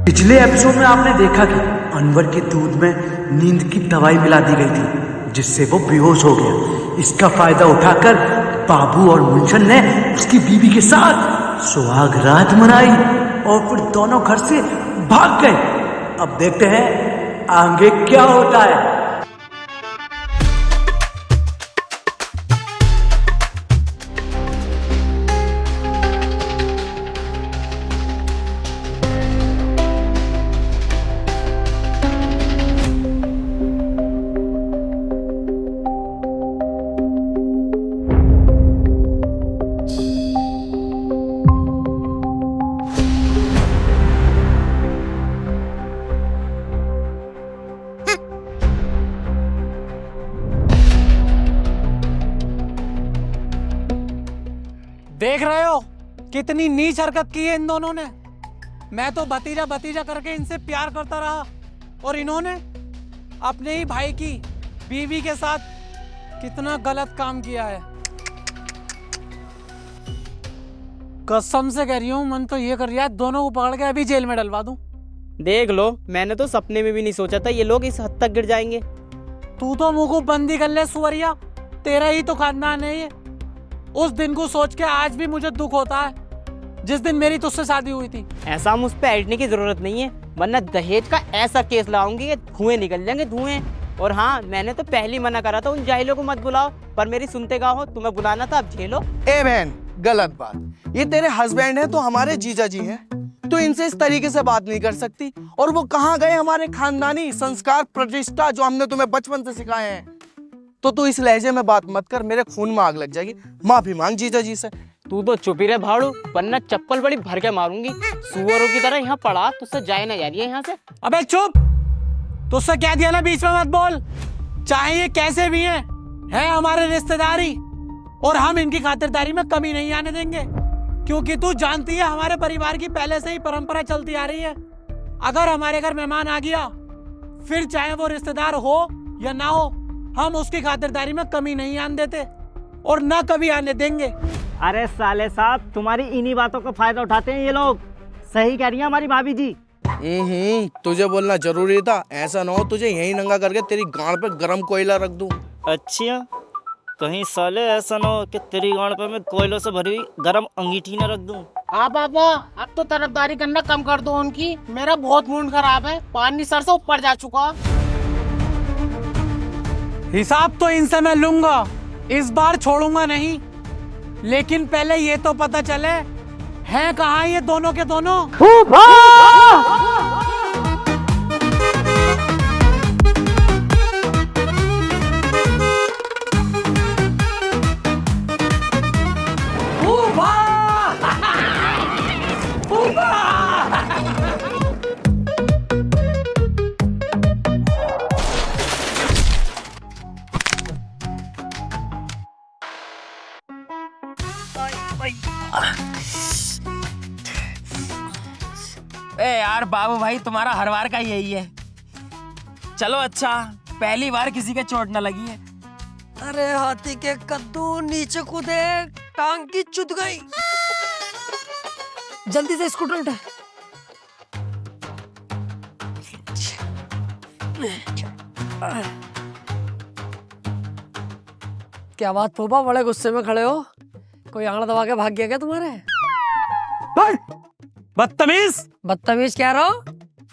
पिछले एपिसोड में आपने देखा कि अनवर के दूध में नींद की दवाई मिला दी गई थी जिससे वो बेहोश हो गया। इसका फायदा उठाकर बाबू और मुंशन ने उसकी बीवी के साथ सुहाग रात मनाई और फिर दोनों घर से भाग गए। अब देखते हैं आगे क्या होता है। देख रहे हो कितनी नीच हरकत की है इन दोनों ने। मैं तो भतीजा भतीजा करके इनसे प्यार करता रहा और इन्होंने अपने ही भाई की बीवी के साथ कितना गलत काम किया है। कसम से कह रही हूँ, मन तो ये कर रहा है दोनों को पकड़ के अभी जेल में डलवा दूं। देख लो, मैंने तो सपने में भी नहीं सोचा था ये लोग इस हद तक गिर जाएंगे। तू तो मुंह को बंदी कर ले सुवरिया, तेरा ही तो खानदान है ये। उस दिन को सोच के आज भी मुझे दुख होता है जिस दिन मेरी तुझसे शादी हुई थी। ऐसा मुझ पे ऐडने की जरूरत नहीं है, वरना दहेज का ऐसा केस लाऊंगी कि धुएं निकल जाएंगे धुएं। और हाँ, मैंने तो पहले मना करा था उन जाहिलों को मत बुलाओ, पर मेरी सुनते का हो, तुम्हें बुलाना था, अब झेलो। ए बहन, गलत बात। ये तेरे हस्बैंड है तो हमारे जीजा जी हैं, तो इनसे इस तरीके से बात नहीं कर सकती। और वो कहाँ गए हमारे खानदानी संस्कार प्रतिष्ठा जो हमने तुम्हें बचपन से सिखाए हैं। तो तू इस लहजे में बात मत कर, मेरे खून में आग लग जाएगी। माफी मांग जीजा जी से। तू तो चुप ही रहे भाड़ू, वरना चप्पल बड़ी भर के मारूंगी। सुअरों की तरह यहाँ पड़ा, तुझसे जाए ना जा रही है यहाँ से। अबे चुप, तुझसे कह दिया ना बीच में मत बोल। चाहे ये कैसे भी हैं, है हमारे रिश्तेदारी और हम इनकी खातिरदारी में कमी नहीं आने देंगे। क्योंकि तू जानती है हमारे परिवार की पहले से ही परंपरा चलती आ रही है। अगर हमारे घर मेहमान आ गया, फिर चाहे वो रिश्तेदार हो या ना हो, हम उसकी खातिरदारी में कमी नहीं आने देते और ना कभी आने देंगे। अरे साले साहब, तुम्हारी इन्हीं बातों का फायदा उठाते हैं ये लोग। सही कह रही है हमारी भाभी जी। तुझे बोलना जरूरी था। ऐसा ना हो तुझे यहीं नंगा करके तेरी गांड पे गरम कोयला रख दूं। अच्छा, कहीं साले ऐसा ना हो कि तेरी गांड पे मैं कोयलों से भरी हुई गरम अंगीठी न रख दूं। हाँ पापा, अब तो तरफदारी करना कम कर दो उनकी। मेरा बहुत मूड खराब है, पानी सर से ऊपर जा चुका। हिसाब तो इनसे मैं लूंगा, इस बार छोड़ूंगा नहीं। लेकिन पहले ये तो पता चले हैं कहाँ ये दोनों के दोनों। ए यार बाबू भाई, तुम्हारा हर बार का यही है। चलो अच्छा, पहली बार किसी के चोट न लगी है। अरे हाथी के कद्दू नीचे कूदे, टांग की चुद गई। जल्दी से स्कूटर उठा। क्या बात फूफा, बड़े गुस्से में खड़े हो? कोई आंगड़ा दबा के भाग गया क्या तुम्हारे? बदतमीज। बदतमीज कह रहा हो?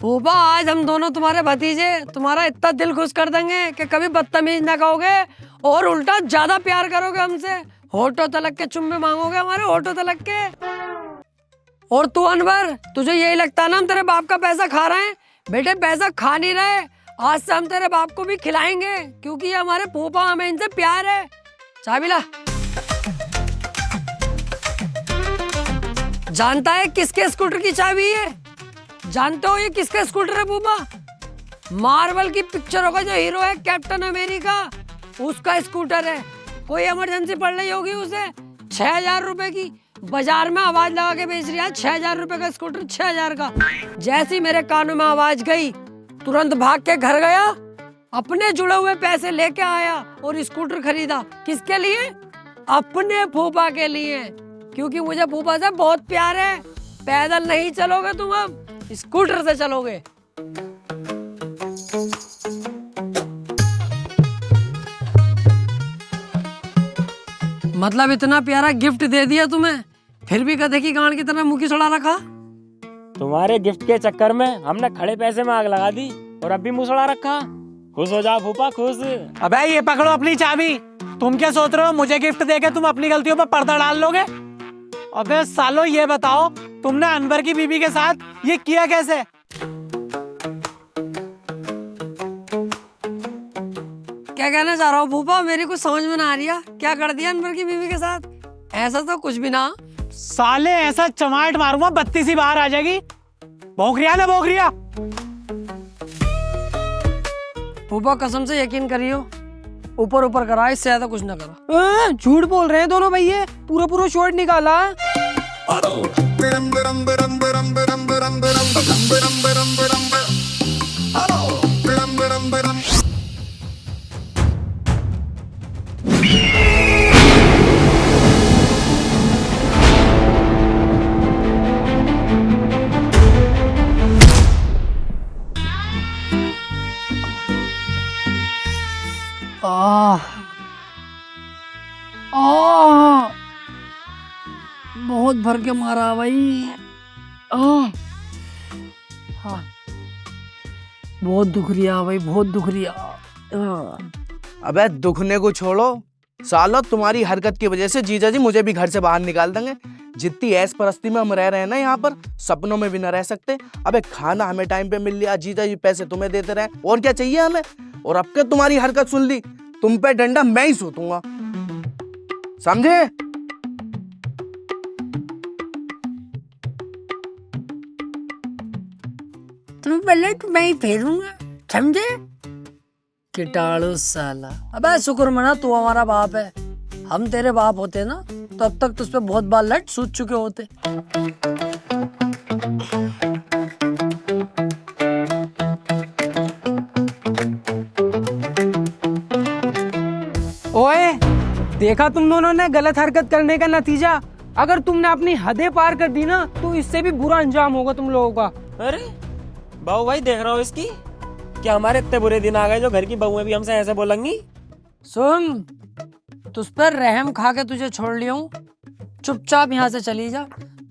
फूफा, आज हम दोनों तुम्हारे भतीजे तुम्हारा इतना दिल खुश कर देंगे कि कभी बदतमीज ना कहोगे और उल्टा ज्यादा प्यार करोगे हमसे। होठों तलक के चुम्मे मांगोगे हमारे, होठों तलक के। और तू अनवर, तुझे यही लगता है ना हम तेरे बाप का पैसा खा रहे हैं? बेटे, पैसा खा नहीं रहे। आज से हम तेरे बाप को भी खिलाएंगे, क्योंकि ये हमारे फूफा, हमें इनसे प्यार है। चाबी ला। जानता है किसके स्कूटर की चाबी है? जानते हो ये किसका स्कूटर है फूफा? मार्वल की पिक्चरों का जो हीरो है कैप्टन अमेरिका, उसका स्कूटर है। कोई इमरजेंसी पड़ रही होगी उसे, 6,000 रुपए की बाजार में आवाज लगा के बेच रही है। 6,000 रुपए का स्कूटर, 6,000 का। जैसी मेरे कानों में आवाज गई, तुरंत भाग के घर गया, अपने जुड़े हुए पैसे लेके आया और स्कूटर खरीदा। किसके लिए? अपने फूफा के लिए, क्योंकि मुझे फूफा से बहुत प्यार है। पैदल नहीं चलोगे तुम अब, स्कूटर से चलोगे। मतलब इतना प्यारा गिफ्ट दे दिया तुम्हें, फिर भी गधे की गांड की तरह मुंह की सड़ा रखा। तुम्हारे गिफ्ट के चक्कर में हमने खड़े पैसे में आग लगा दी और अब भी मुसड़ा रखा। खुश हो जाओ फूफा, खुश। अबे ये पकड़ो अपनी चाबी। तुम क्या सोच रहे हो मुझे गिफ्ट देके तुम अपनी गलतियों पर पर्दा डाल लोगे? अबे सालो ये बताओ तुमने अनवर की बीबी के साथ ये किया कैसे? क्या कहना चाह रहा हो फूफा? मेरी कुछ समझ में ना आ रही है। क्या कर दिया अनवर की बीवी के साथ? ऐसा तो कुछ भी ना। साले ऐसा चमाट मारूंगा बत्ती सी बाहर आ जाएगी। भौंकरिया ना भौंकरिया। फूफा कसम से यकीन करियो, ऊपर ऊपर करा, इससे ज्यादा कुछ ना करा। झूठ बोल रहे हैं दोनों भैया, पूरा पूरा शॉट निकाला। बहुत भर के मारा भाई। बहुत दुख रिया भाई, बहुत दुख रिया। अबे दुखने को छोड़ो सालो, तुम्हारी हरकत की वजह से जीजा जी मुझे भी घर से बाहर निकाल देंगे। जितनी ऐश परस्ती में हम रह रहे हैं ना यहाँ पर, सपनों में भी न रह सकते। अबे खाना हमें टाइम पे मिल लिया, जीजा जी पैसे तुम्हें देते रहे, और क्या चाहिए हमें? और अब के तुम्हारी हरकत सुन ली, तुम पे डंडा मैं ही सूतूंगा, समझे? तुम पहले तो मैं ही फेरूंगा, समझे? कीटाणु साला। अबे शुक्र मना तू हमारा बाप है। हम तेरे बाप होते ना तो अब तक तुझ पे बहुत बार लट सूझ चुके होते। ओए, देखा तुम दोनों ने गलत हरकत करने का नतीजा। अगर तुमने अपनी हदें पार कर दी ना तो इससे भी बुरा अंजाम होगा तुम लोगों का। अरे बाबू भाई देख रहा हो इसकी, क्या हमारे इतने बुरे दिन आ गए जो घर की बहुएं भी हमसे ऐसे बोलेंगी? सुन, तुझ पर रहम खा के तुझे छोड़ लिया हूँ, चुपचाप यहाँ से चली जा,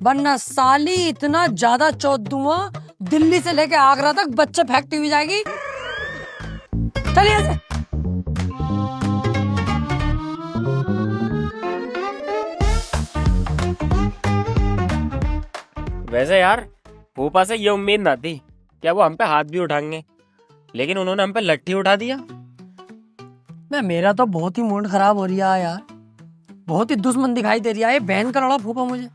वरना साली इतना ज्यादा चौथ दूंगा दिल्ली से लेके आगरा तक बच्चे फेंकती हुई जाएगी। चल यहाँ से। वैसे यार फूफा से ये उम्मीद ना थी क्या वो हम पे हाथ भी उठाएंगे, लेकिन उन्होंने हम पे लट्ठी उठा दिया। मैं मेरा तो बहुत ही मूड खराब हो रहा है यार, बहुत ही दुश्मन दिखाई दे रहा है बहन का लड़ा फूफा मुझे।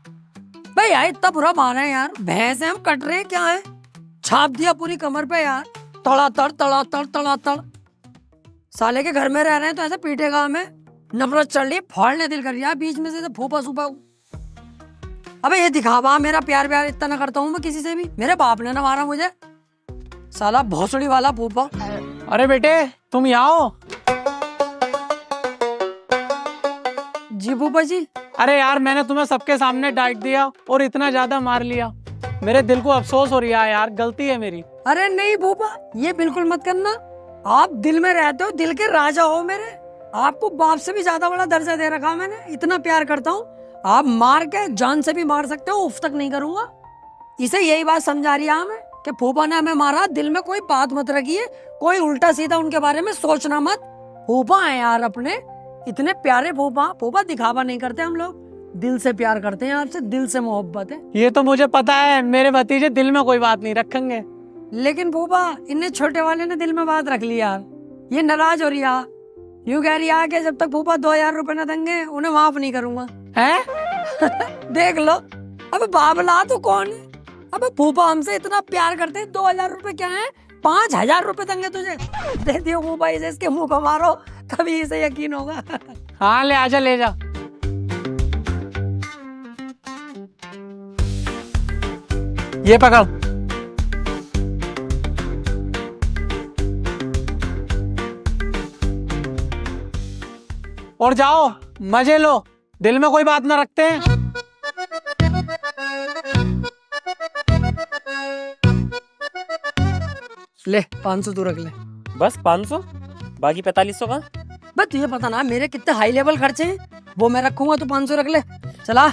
भाई यार इतना बुरा मारा है यार, भैंस है हम कट रहे हैं क्या है? छाप दिया पूरी कमर पे यार, तड़ा तड़ तड़ा तड़ तड़ा तड़। साले के घर में रह रहे हैं तो ऐसे पीटेगा हमें, नफरत चढ़ रही है, फाड़ने दिल कर रहा है बीच में से फूफा सूफा। अबे ये दिखावा, मेरा प्यार प्यार इतना ना करता हूँ मैं किसी से भी, मेरे बाप ने ना मारा मुझे, साला भोसड़ी वाला फूफा। अरे बेटे तुम यहाँ हो? जी फूफा जी। अरे यार मैंने तुम्हें सबके सामने डांट दिया और इतना ज्यादा मार लिया, मेरे दिल को अफसोस हो रहा है यार, गलती है मेरी। अरे नहीं फूफा, ये बिल्कुल मत करना। आप दिल में रहते हो, दिल के राजा हो मेरे। आपको बाप से भी ज्यादा बड़ा दर्जा दे रखा मैंने, इतना प्यार करता हूँ। आप मार के जान से भी मार सकते हो, उफ तक नहीं करूंगा। इसे यही बात समझा रही है हमें कि फूफा ने हमें मारा, दिल में कोई बात मत रखिए, कोई उल्टा सीधा उनके बारे में सोचना मत। फूफा है यार अपने, इतने प्यारे फूफा। फूफा दिखावा नहीं करते हम लोग, दिल से प्यार करते हैं आपसे, दिल से मोहब्बत है। ये तो मुझे पता है, मेरे भतीजे दिल में कोई बात नहीं रखेंगे। लेकिन फूफा इन्हें छोटे वाले ने दिल में बात रख ली यार, ये नाराज हो रही है, यूं कह रही है कि जब तक फूफा 2000 रुपए न देंगे उन्हें माफ नहीं करूंगा। हैं? देख लो, अबे बाबला तो कौन है? अबे फूफा हमसे इतना प्यार करते हैं, 2000 रुपए क्या है, 5000 रुपए देंगे तुझे। दे दियो फूफा इसे, इसके मुंह को मारो तभी इसे यकीन होगा। हाँ ले आजा, ले जा। ये पकड़। और जाओ मजे लो, दिल में कोई बात ना रखते हैं। ले 500 तू रख ले। बस 500? बाकी 4500 का? बस तुझे पता ना मेरे कितने हाई लेवल खर्चे हैं, वो मैं रखूंगा, तू 500 रख ले। चला।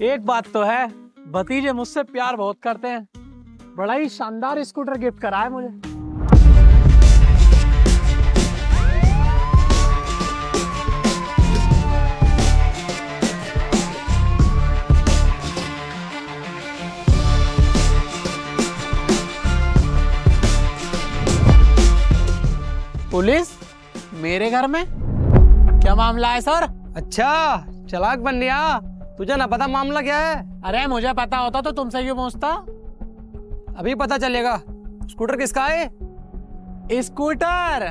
एक बात तो है, भतीजे मुझसे प्यार बहुत करते हैं। बड़ा ही शानदार स्कूटर गिफ्ट करा है मुझे। पुलिस मेरे घर में? क्या मामला है सर? अच्छा चालाक बन गया, तुझे ना पता मामला क्या है? अरे मुझे पता होता तो तुमसे क्यों पूछता? अभी पता चलेगा। स्कूटर किसका है? स्कूटर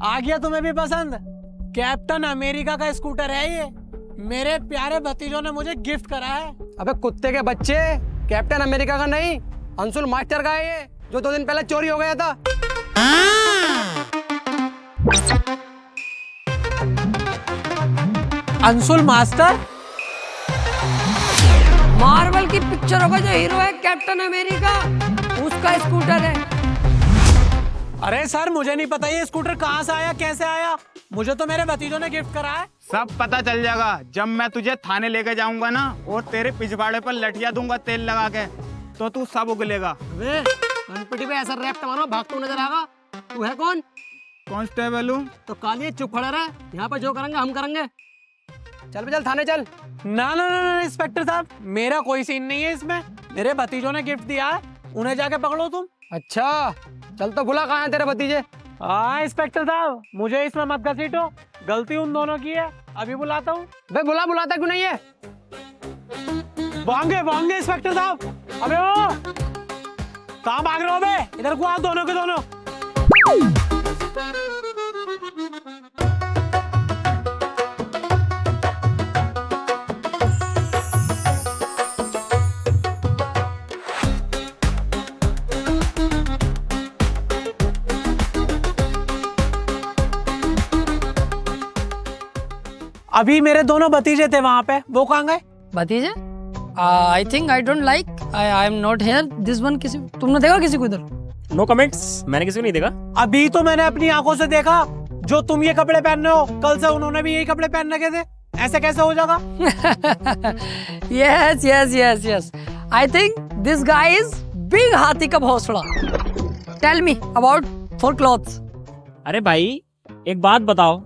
आ गया तुम्हें भी पसंद? कैप्टन अमेरिका का स्कूटर है ये। मेरे प्यारे भतीजों ने मुझे गिफ्ट करा है। अबे कुत्ते के बच्चे, कैप्टन अमेरिका का नहीं, अंशुल मास्टर का है ये, जो 2 दिन पहले चोरी हो गया था। अंशुल मास्टर? मार्वल की पिक्चरों का जो हीरो है कैप्टन अमेरिका, उसका स्कूटर है। अरे सर मुझे नहीं पता ये स्कूटर कहाँ से आया, कैसे आया। मुझे तो मेरे भतीजों ने गिफ्ट करा है। सब पता चल जाएगा जब मैं तुझे थाने लेके जाऊंगा ना, और तेरे पिछवाड़े पर लठिया दूंगा तेल लगा के, तो तू सब उगलेगा। वे अनपिटी पे ऐसा रैप मारो, भागता नजर आएगा। तू है कौन? कांस्टेबल हूँ। तो काली चुप खड़ा रहा, यहाँ पे जो करेंगे हम करेंगे। चल चल थाने चल। ना ना ना ना इंस्पेक्टर साहब, मेरा कोई सीन नहीं है इसमें। मेरे भतीजों ने गिफ्ट दिया है, उन्हें जाके पकड़ो तुम। अच्छा चल, तो बुला कहाँ है तेरे भतीजे? हाँ इंस्पेक्टर साहब, मुझे इसमें मत घसीटो, गलती उन दोनों की है। अभी बुलाता हूँ। बे बुलाता क्यों नहीं है? भागेंगे इंस्पेक्टर साहब। अबे ओ कहाँ भाग रहे हो बे? इधर को आओ दोनों के दोनों। अभी मेरे दोनों भतीजे थे वहां पे, वो कहाँ गए? भतीजे? I think I don't like, I am not here this one. किसी तुमने देखा किसी को इधर? नो कमेंट्स, मैंने किसी को नहीं देखा। अभी तो मैंने अपनी आंखों से देखा, जो तुम ये कपड़े पहन रहे हो, कल से उन्होंने भी यही कपड़े पहन रखे थे। ऐसे कैसे हो जाएगा? Yes yes yes yes, I think this guy is big हाथी का भौसड़ा। Tell me about for clothes. अरे भाई एक बात बताओ,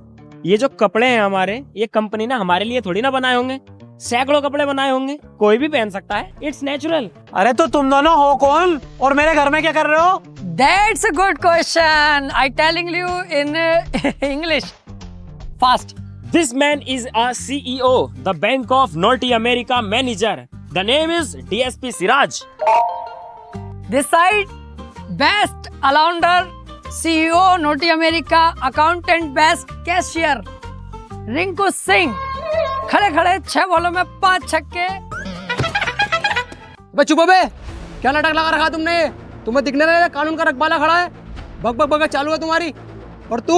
ये जो कपड़े हैं हमारे, ये कंपनी ने हमारे लिए थोड़ी ना बनाए होंगे। सैकड़ों कपड़े बनाए होंगे, कोई भी पहन सकता है। It's natural. अरे तो तुम दोनों हो कौन और मेरे घर में क्या कर रहे हो? That's a good question. I telling you in English. Fast. This man is a CEO, the Bank of North America manager. The name is DSP Siraj. This side, best allounder, CEO North America, accountant, best cashier. Rinku Singh, खड़े खड़े 6 बॉलों में 5 छक्के। बे चुप बे, क्या नाटक लगा रखा तुमने? तुम्हें दिखने रहे कानून का रखवाला खड़ा है, बक बक बक चालू है तुम्हारी। और तू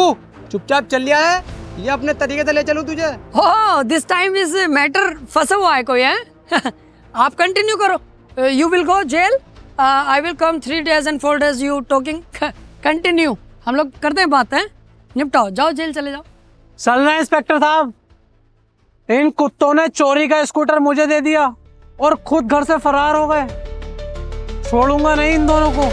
चुपचाप चल लिया है, ये अपने तरीके से ले चलूं तुझे? हो दिस टाइम इज मैटर फंसा हुआ है कोई है? आप कंटिन्यू करो। You will go jail, I will come 3 days and 4 days you talking. Continue, हम लोग करते हैं बात है, निपटाओ, जाओ जेल चले जाओ। चल रहे इंस्पेक्टर साहब, इन कुत्तों ने चोरी का स्कूटर मुझे दे दिया और खुद घर से फरार हो गए। छोड़ूंगा नहीं इन दोनों को।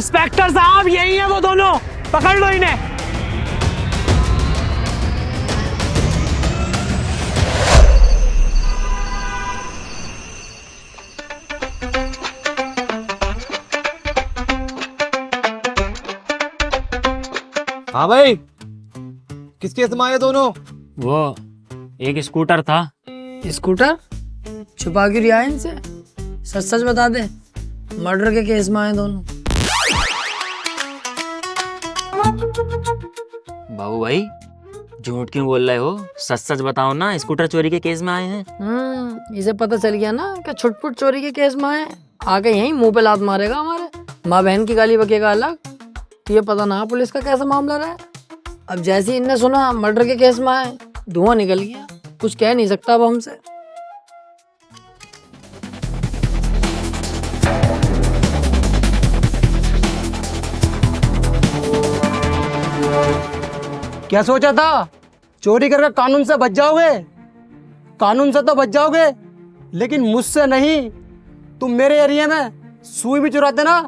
इंस्पेक्टर साहब यही है वो दोनों, पकड़ लो इन्हें। हाँ भाई, किस केस में आए दोनों? वो एक स्कूटर था। स्कूटर छुपा क्यों रिया इनसे? सच सच बता दे, मर्डर के केस में आए दोनों। बाबू भाई झूठ क्यों बोल रहे हो? सच सच बताओ ना, स्कूटर चोरी के केस में आए हैं। इसे पता चल गया ना कि छुटपुट चोरी के केस में आए, आके यहीं मुंह पे लात मारेगा हमारे, माँ बहन की गाली बकेगा अलग। तो ये पता ना पुलिस का कैसा मामला रहा है। अब जैसे ही इनने सुना मर्डर के केस में आए, धुआं निकल गया, कुछ कह नहीं सकता अब हमसे। क्या सोचा था? चोरी करके कानून से बच जाओगे? कानून से तो बच जाओगे, लेकिन मुझसे नहीं। तुम मेरे एरिया में सुई भी चुराते ना,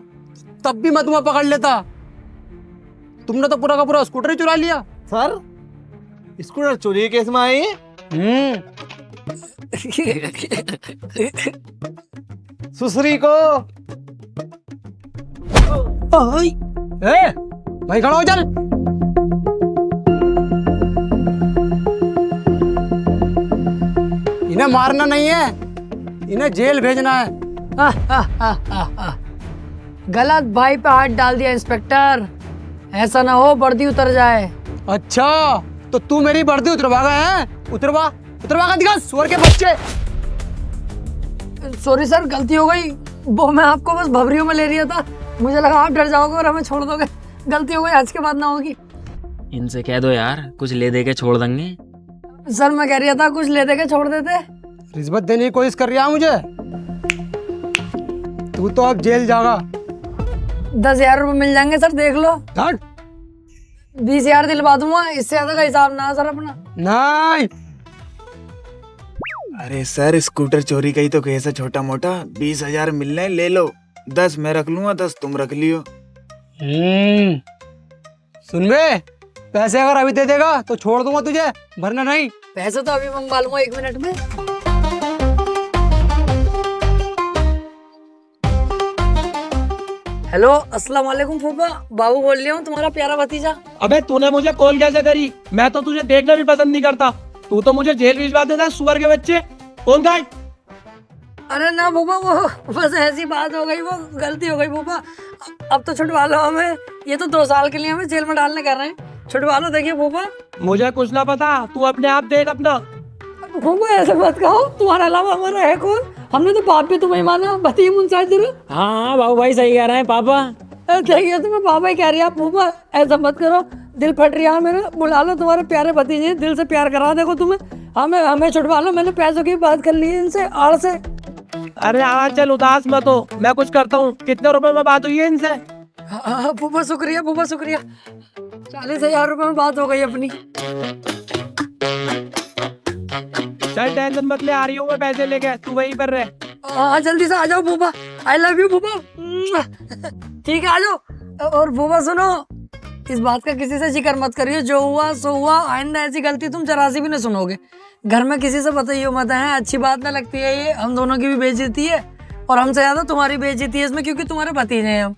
तब भी मैं तुम्हें पकड़ लेता। तुमने तो पूरा का पूरा स्कूटर ही चुरा लिया। सर, स्कूटर चोरी के केस में आए? सुसरी को भाई खड़ा हो, चल। इन्हें मारना नहीं है, इन्हें जेल भेजना है। गलत भाई पे हाथ डाल दिया इंस्पेक्टर, ऐसा ना हो वर्दी उतर जाए। अच्छा, तो तू मेरी वर्दी उतरवागा है? उतरवा का दिखा, सुअर के बच्चे। सॉरी सर, गलती हो गई। वो मैं आपको बस भवरियों में ले रहा था, मुझे लगा आप डर जाओगे और हमें छोड़ दोगे। गलती हो गई, आज के बाद ना होगी। इनसे कह दो यार, कुछ ले दे के छोड़ देंगे। सर मैं कह रहा था कुछ ले दे के छोड़ देते। रिश्वत देने की कोशिश कर रहा है मुझे। तू तो अब जेल जाएगा। 10,000 रुपये मिल जाएंगे सर, देख लो। 20,000 दिलवा दूंगा, इससे ज्यादा का हिसाब ना सर अपना। नहीं, अरे सर, स्कूटर चोरी का ही तो केस है छोटा मोटा। 20,000 मिलने, ले लो। 10 मैं रख लूंगा, 10 तुम रख लियो। सुन बे, पैसे अगर अभी दे देगा तो छोड़ दूंगा तुझे, वरना नहीं। पैसे तो अभी मंगवा लूंगा 1 मिनट में। हेलो, अस्सलाम वालेकुम फूफा, बाबू बोल रहा हूँ, तुम्हारा प्यारा भतीजा। अबे तूने मुझे कॉल कैसे करी? मैं तो तुझे देखना भी पसंद नहीं करता, तू तो मुझे जेल भिजवा देता, सुअर के बच्चे। कौन था? अरे ना फूफा, वो बस ऐसी बात हो गई, वो गलती हो गई फूफा। अब तो छुटवा लो हमें, ये तो 2 साल के लिए हमें जेल में डालने कर रहे हैं। छुटवा लो, देखिए फूफा। मुझे कुछ ना पता, तू अपने आप देख अपना। फूफा ऐसे मत कहो, तुम्हारे अलावा हमारा है कौन? हमने तो बाप भी तुम्हें माना, भतीजे मुंसाज जरूर। हाँ बाबू भाई सही कह रहे हैं पापा। देखिए तुम्हें पापा ही कह रही है फूफा, ऐसा मत करो, दिल फट रहा है मेरा। बुला लो तुम्हारे प्यारे भतीजे, दिल से प्यार करा देखो तुम्हें। हमें छुटवा लो, मैंने पैसों की बात कर ली है इनसे, आड़ से। अरे हाँ चल, उदास मत हो, मैं कुछ करता हूँ। कितने रुपए में बात हुई है इनसे? हाँ फूफा शुक्रिया, फूफा शुक्रिया। 40,000 रुपए में बात हो गई अपनी। चल टेंशन मत ले, आ रही हूँ मैं पैसे लेके, तू वहीं पर रह। हाँ जल्दी से आ जाओ फूफा, आई लव यू फूफा। ठीक है आ जाओ। और फूफा सुनो, इस बात का किसी से जिक्र मत करियो, जो हुआ सो हुआ। आइंदा ऐसी गलती तुम जरा सी भी नहीं सुनोगे। घर में किसी से बताइयो मत, है अच्छी बात ना लगती है ये। हम दोनों की भी बेइज्जती है और हमसे ज्यादा तुम्हारी बेइज्जती है इसमें, क्योंकि तुम्हारे भतीजे हैं हम।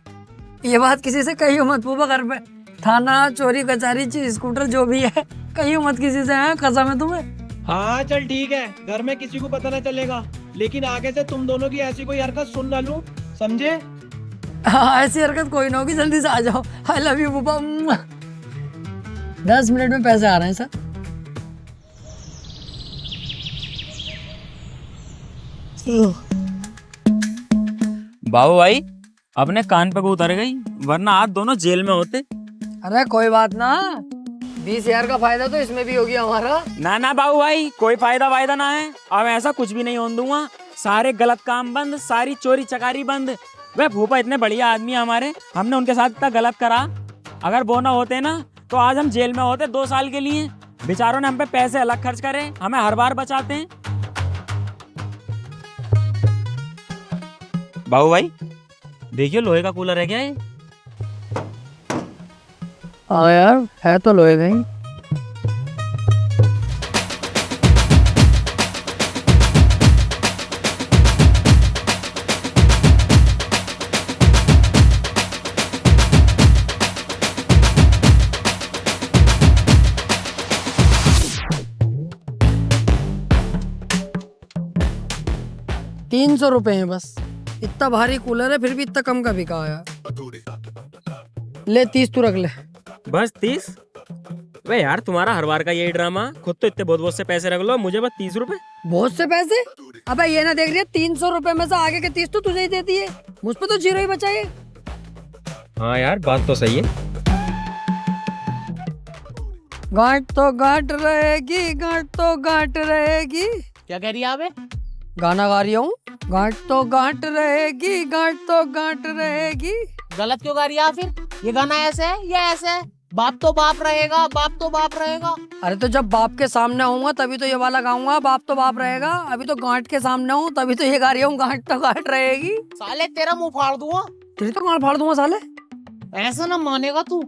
ये बात किसी से कहियो मत फूफा, घर पे थाना, चोरी कचहरी, स्कूटर जो भी है, कहियो मत किसी से, है कसम है तुम्हें। हाँ चल ठीक है, घर में किसी को पता ना चलेगा, लेकिन आगे से तुम दोनों की ऐसी कोई हरकत सुन ना लूं, समझे? हाँ ऐसी हरकत कोई ना होगी, जल्दी से आ जाओ। आई लव यू फूफा। 10 मिनट में पैसे आ रहे हैं सर। बाबू भाई अपने कान पे को उतर गई, वरना आज दोनों जेल में होते। अरे कोई बात ना, 20,000 का फायदा तो इसमें भी हो गया हमारा। ना ना बाबू भाई, कोई फायदा ना है। अब ऐसा कुछ भी नहीं होने दूंगा। सारे गलत काम बंद, सारी चोरी चकारी बंद। वे भूपा इतने बढ़िया आदमी है हमारे, हमने उनके साथ इतना गलत करा। अगर वो ना होते ना तो आज हम जेल में होते 2 साल के लिए। बेचारों ने हम पे पैसे अलग खर्च करे, हमें हर बार बचाते हैं। बाबू भाई देखियो, लोहे का कूलर है क्या ये? हाँ यार, है तो लोहे गई। ₹300 है बस। इतना भारी कूलर है फिर भी इतना कम का बिका यार। ले 30 तू रख ले। बस 30? वे यार तुम्हारा हर बार का यही ड्रामा, खुद तो इतने बहुत बहुत से पैसे रख लो, मुझे बस 30 रुपए। बहुत से पैसे? अबे ये ना देख रही है, ₹300 में से आगे के 30 तो तुझे ही देती है, मुझ पे तो 0 ही बचा है। हाँ यार बात तो सही है। गांठ तो गांठ रहेगी, गांठ तो गांठ रहेगी। क्या कह रही है आबे? गाना गा रही हूँ। गांठ तो गांठ रहेगी, गांठ तो गांठ रहेगी। गलत क्यों गा रही है फिर? ये गाना ऐसे है या ऐसे है? बाप तो बाप रहेगा, बाप तो बाप रहेगा। अरे तो जब बाप के सामने होऊंगा तभी तो ये वाला गाऊंगा, बाप तो बाप रहेगा। अभी तो गांठ के सामने हूँ तभी तो ये गा रही हूँ, गांठ तो गांठ रहेगी। साले तेरा मुंह फाड़ दूंगा। तेरी तो गांठ फाड़ दूंगा साले। ऐसा ना मानेगा तू।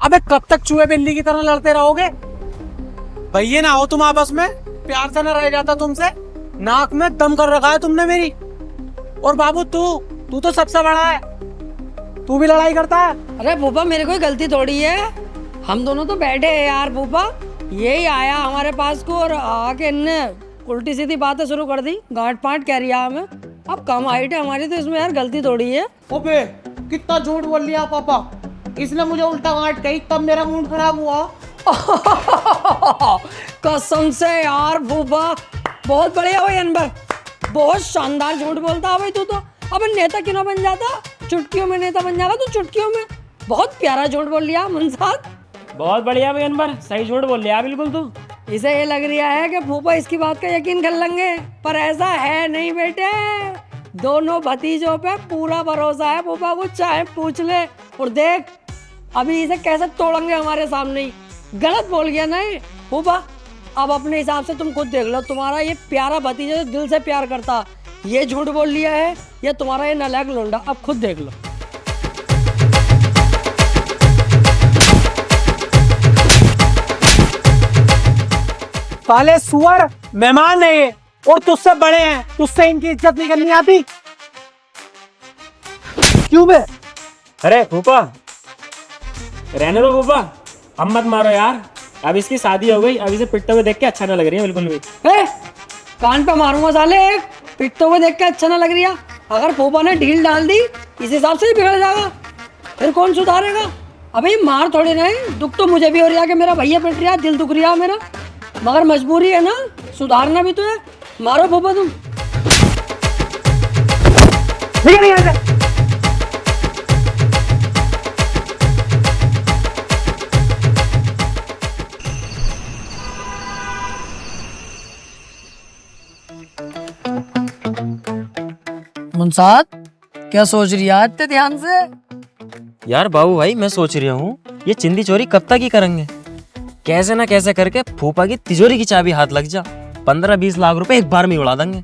अबे कब तक चूहे बिल्ली की तरह लड़ते रहोगे? भैया ना हो तुम आपस में, प्यार से न रह जाता तुमसे। नाक में दम कर रखा है तुमने मेरी। और बाबू तू तो सबसे बड़ा है, तू भी लड़ाई करता है। अरे भूपा मेरी कोई गलती थोड़ी है, हम दोनों तो बैठे हैं यार। भूपा यही आया हमारे पास को और आके इनने उल्टी सीधी बातें शुरू कर दी, गांठ पांठ कह रही है हमें। अब कम हाइट है हमारी तो इसमें यार गलती थोड़ी है। ओबे कितना झूठ बोल लिया पापा, इसने मुझे उल्टा गांठ कही तब मेरा मूड खराब हुआ। कसम से यार भूपा बहुत बढ़िया भाई अनबर, बहुत शानदार झूठ बोलता है भाई तू तो। अब नेता क्यों ना बन जाता, चुटकियों में नेता बन जाएगा तू, चुटकियों में। बहुत प्यारा झूठ बोल लिया मुंसाद। बहुत बढ़िया भाई अनवर, सही झूठ बोल लिया बिल्कुल तू। इसे ये लग रहा है कि फूफा इसकी बात का यकीन कर लेंगे, पर ऐसा है नहीं बेटे। दोनों भतीजों पे पूरा भरोसा है फूफा को, चाहे पूछ ले। और देख अभी इसे कैसे तोड़ेंगे हमारे सामने ही। गलत बोल गया नहीं फूफा, अब अपने हिसाब से तुम खुद देख लो। तुम्हारा ये प्यारा भतीजा जो दिल से प्यार करता, ये झूठ बोल लिया है, या तुम्हारा ये नालायक लोंडा, अब खुद देख लो। साले सुअर मेहमान है ये, और तुझसे बड़े हैं, तुझसे इनकी इज्जत नहीं करनी आती क्यों बे? अरे फूफा रहने दो फूफा, हम मत मारो यार। अब इसकी शादी हो गई, अब इसे पिटते हुए देख के अच्छा ना लग रही है बिल्कुल भी। कान पे मारूंगा साले, पिटते हुए देख के अच्छा ना लग रही है। अगर फूफा ने ढील डाल दी इस हिसाब से ही बिगड़ जाएगा, फिर कौन सुधारेगा? अबे मार थोड़ी नहीं, दुख तो मुझे भी हो रहा है कि मेरा भैया पिट रहा है, दिल दुख रहा है मेरा, मगर मजबूरी है ना, सुधारना भी तो है। मारो फूफा तुम। ठीक नहीं है मुंसाद क्या सोच रही है इतने ध्यान से? यार बाबू भाई मैं सोच रहा हूँ ये चिंदी चोरी कब तक ही करेंगे, कैसे ना कैसे करके फूफा की तिजोरी की चाबी हाथ लग जा, 15-20 लाख रुपए एक बार में उड़ा देंगे।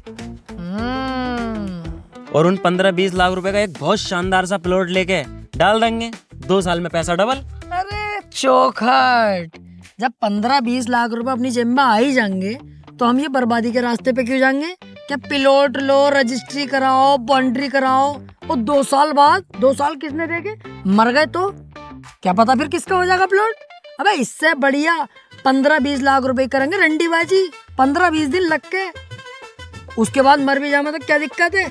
और उन 15-20 लाख रुपए का एक बहुत शानदार सा प्लॉट लेके डाल देंगे, 2 साल में पैसा डबल। अरे चौखट, जब 15-20 लाख रुपए अपनी जेब में आ ही जाएंगे तो हम ये बर्बादी के रास्ते पे क्यों जाएंगे? क्या प्लॉट लो, रजिस्ट्री कराओ, बाउंड्री कराओ, और 2 साल बाद, 2 साल किसने देखे? मर गए तो क्या पता फिर किसका हो जाएगा प्लॉट। अबे इससे बढ़िया 15-20 लाख रुपए करेंगे रंडीबाजी, 15-20 दिन लग के, उसके बाद मर भी जाए तो क्या दिक्कत है?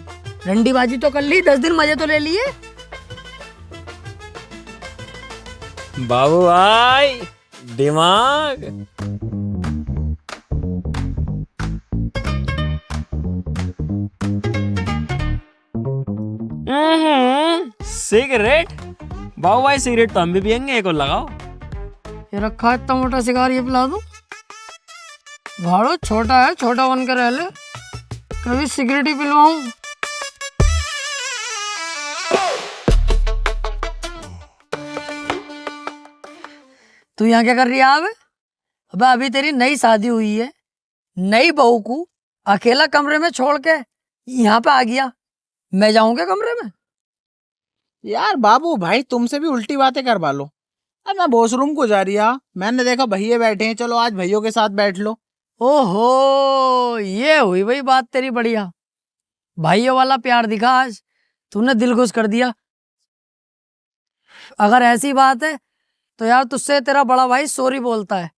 रंडीबाजी तो कर ली, 10 दिन मजे तो ले लिए। बाबू भाई दिमाग। सिगरेट? बाबू भाई सिगरेट तो हम भी पियेंगे, एक और लगाओ। ये रखा है इतना मोटा सिगार, ये पिला दूं? भाड़ो छोटा है, छोटा बन कर रह ले, कभी सिगरेट ही पिलवाऊं। तू यहाँ क्या कर रही है अब? अबे अभी तेरी नई शादी हुई है, नई बहू को अकेला कमरे में छोड़ के यहाँ पे आ गया। मैं जाऊंगा कमरे में? यार बाबू भाई तुमसे भी उल्टी बातें करवा लो। अब मैं वॉशरूम को जा रही है, मैंने देखा भैया बैठे हैं, चलो आज भैयों के साथ बैठ लो। ओहो, ये हुई वही बात तेरी बढ़िया। भाइयों वाला प्यार दिखा आज, तूने दिल खुश कर दिया। अगर ऐसी बात है तो यार तुझसे तेरा बड़ा भाई सॉरी बोलता है।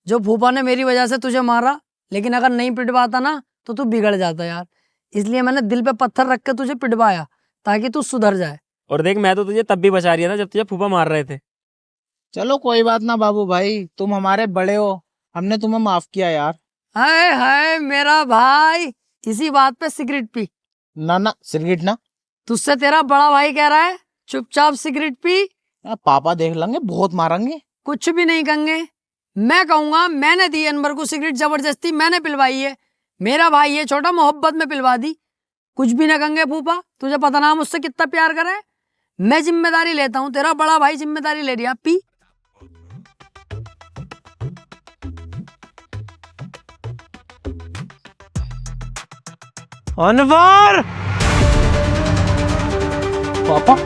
जो फूफा ने मेरी वजह से तुझे मारा, लेकिन अगर नहीं पिटवाता ना तो तू बिगड़ जाता यार। इसलिए मैंने दिल पे पत्थर रख के तुझे पिटवाया ताकि तू सुधर जाए। और देख, मैं तो तुझे तब भी बचा रही था जब तुझे फूफा मार रहे थे। चलो कोई बात ना बाबू भाई, तुम हमारे बड़े हो, हमने तुम्हें माफ किया यार। हाय हाय मेरा भाई, इसी बात पे सिगरेट पी। ना ना सिगरेट ना। तुझसे तेरा बड़ा भाई कह रहा है चुपचाप सिगरेट पी। पापा देख लेंगे, बहुत मारेंगे। कुछ भी नहीं कहेंगे, मैं कहूंगा मैंने दी अनवर को सिगरेट, जबरदस्ती मैंने पिलवाई है। मेरा भाई है छोटा, मोहब्बत में पिलवा दी। कुछ भी ना कहेंगे फूफा, तुझे पता ना मुझसे कितना प्यार करे। मैं जिम्मेदारी लेता हूँ, तेरा बड़ा भाई जिम्मेदारी ले रहा। पी। अनवर! पापा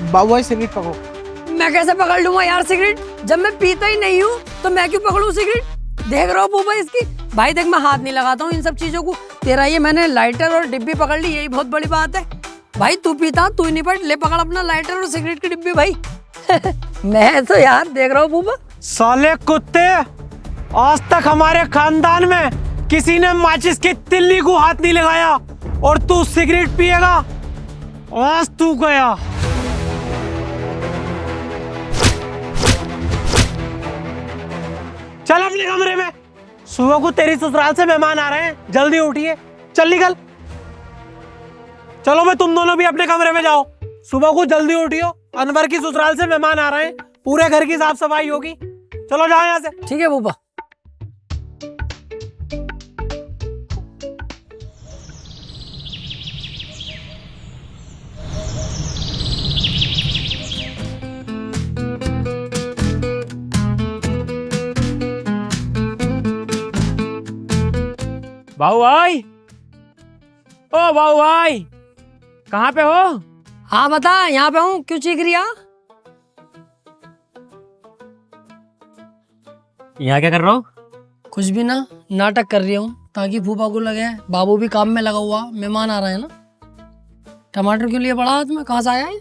बाबू भाई सिगरेट पकड़ो। मैं कैसे पकड़ लूंगा यार सिगरेट, जब मैं पीता ही नहीं हूँ तो मैं क्यों पकड़ूं सिगरेट? देख रहा हो फूफा इसकी। भाई देख, मैं हाथ नहीं लगाता हूँ इन सब चीजों को। तेरा ये मैंने लाइटर और डिब्बी पकड़ ली, यही बहुत बड़ी बात है। भाई तू पीता, तू ही नहीं पड़, ले पकड़ अपना लाइटर और सिगरेट की डिब्बी भाई। मैं तो यार देख रहा हूँ फूफा। साले कुत्ते, आज तक हमारे खानदान में किसी ने माचिस की तिल्ली को हाथ नहीं लगाया और तू सिगरेट पिएगा? आज तू गया। चल अपने कमरे में, सुबह को तेरी ससुराल से मेहमान आ रहे हैं, जल्दी उठिए। चल निकल। चलो मैं तुम दोनों भी अपने कमरे में जाओ, सुबह को जल्दी उठियो। अनवर की ससुराल से मेहमान आ रहे हैं, पूरे घर की साफ सफाई होगी। चलो जाओ यहाँ से। ठीक है फूफा। बाबू भाई, ओ बाबू भाई, कहाँ पे हो? हाँ बता, यहाँ पे हूँ। क्यों चीख रही है? यहाँ क्या कर रहा हो? कुछ भी ना, नाटक कर रही हूँ ताकि फूफा को लगे बाबू भी काम में लगा हुआ, मेहमान आ रहे हैं ना। टमाटर क्यों लिए बड़ा हाथ में, कहाँ से आया है?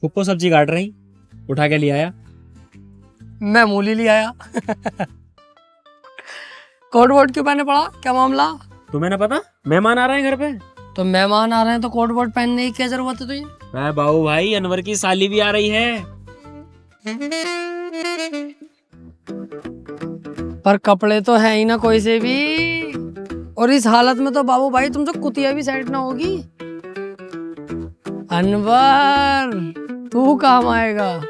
फुप्पो सब्जी काट रही, उठा के ले आया। मैं मूली ले आया। कोट वोट क्यों पहने पड़ा, क्या मामला? तुम्हें ना पता मेहमान आ रहे हैं घर पे? तो मेहमान आ रहे हैं तो कोट वोट पहनने की क्या जरूरत है तुझे? मैं बाबू भाई, अनवर की साली भी आ रही है। पर कपड़े तो है ही ना कोई से भी, और इस हालत में तो बाबू भाई तुमसे कुतिया भी साइड ना होगी। अनवर तू काम आएगा।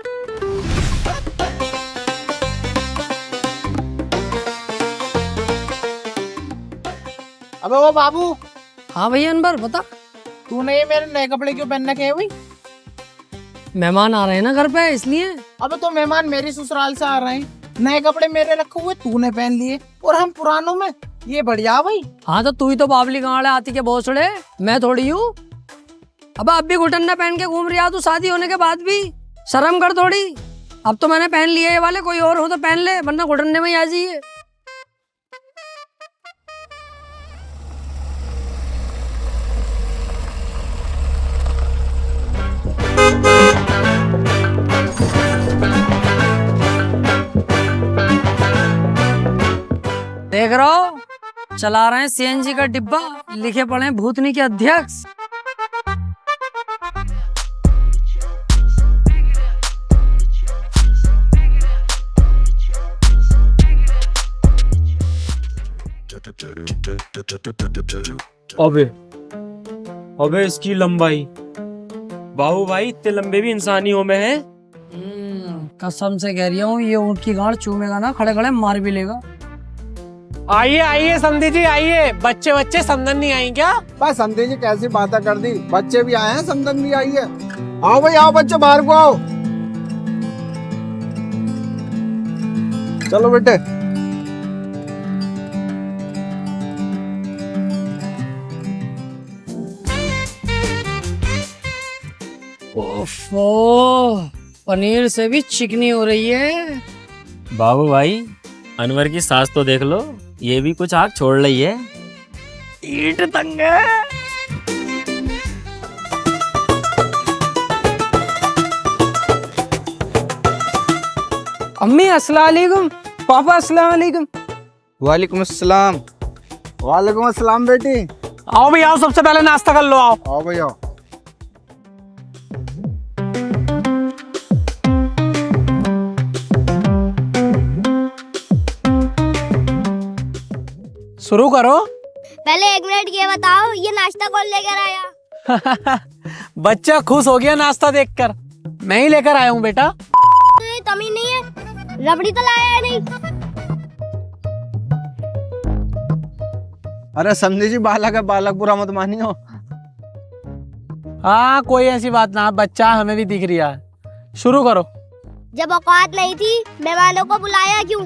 अबे वो बाबू, हाँ भैया अनवर बता। तूने ये मेरे नए कपड़े क्यों पहन रखे हैं भाई? मेहमान आ रहे हैं ना घर पे, इसलिए। अबे तो मेहमान मेरी ससुराल से आ रहे हैं, नए कपड़े मेरे रखे हुए तूने पहन लिए और हम पुरानों में, ये बढ़िया भाई। हाँ तो तू ही तो बाबली गाँव आती के भोसड़े, मैं थोड़ी हूँ। अब भी घुटन्ना पहन के घूम रही तू, शादी होने के बाद भी शर्म कर थोड़ी। अब तो मैंने पहन लिए ये वाले, कोई और हो तो पहन ले, वरना घुटन्ने में ही आ जाइए। देख रहा हो, चला रहे हैं सीएनजी का डिब्बा, लिखे पड़े हैं भूतनी के अध्यक्ष। अबे अबे इसकी लंबाई, बाबू भाई इतने लंबे भी इंसानियों में है। कसम से कह रही हूँ ये ऊँट की गांड चूमेगा ना खड़े खड़े मार भी लेगा। आइए आइए समधी जी आइए। बच्चे बच्चे समधन नहीं आई क्या? बस समझे जी कैसी बातें कर दी, बच्चे भी आए हैं, समदन भी आई है। आओ भाई आओ बच्चे, बाहर को आओ। चलो बेटे। ओफो, पनीर से भी चिकनी हो रही है। बाबू भाई अनवर की सास तो देख लो, ये भी कुछ आग छोड़ रही है। ईट तंग है। अम्मी अस्सलाम वालेकुम, पापा अस्सलाम वालेकुम। वालेकुम अस्सलाम। वालेकुम अस्सलाम बेटी। आओ भाई आओ, सबसे पहले नाश्ता कर लो। आओ आओ भाई आओ। शुरू करो। पहले 1 मिनट ये बताओ, ये नाश्ता कौन लेकर आया? बच्चा खुश हो गया नाश्ता देखकर। मैं ही लेकर आया हूँ बेटा। तुझे तमीज नहीं है? रबड़ी तो लाया है नहीं? अरे समझे जी, बालक है बालक, बुरा मत मानियो। हाँ कोई ऐसी बात ना, बच्चा हमें भी दिख रहा है। शुरू करो। जब औकात नहीं थी मेहमानों को बुलाया क्यों?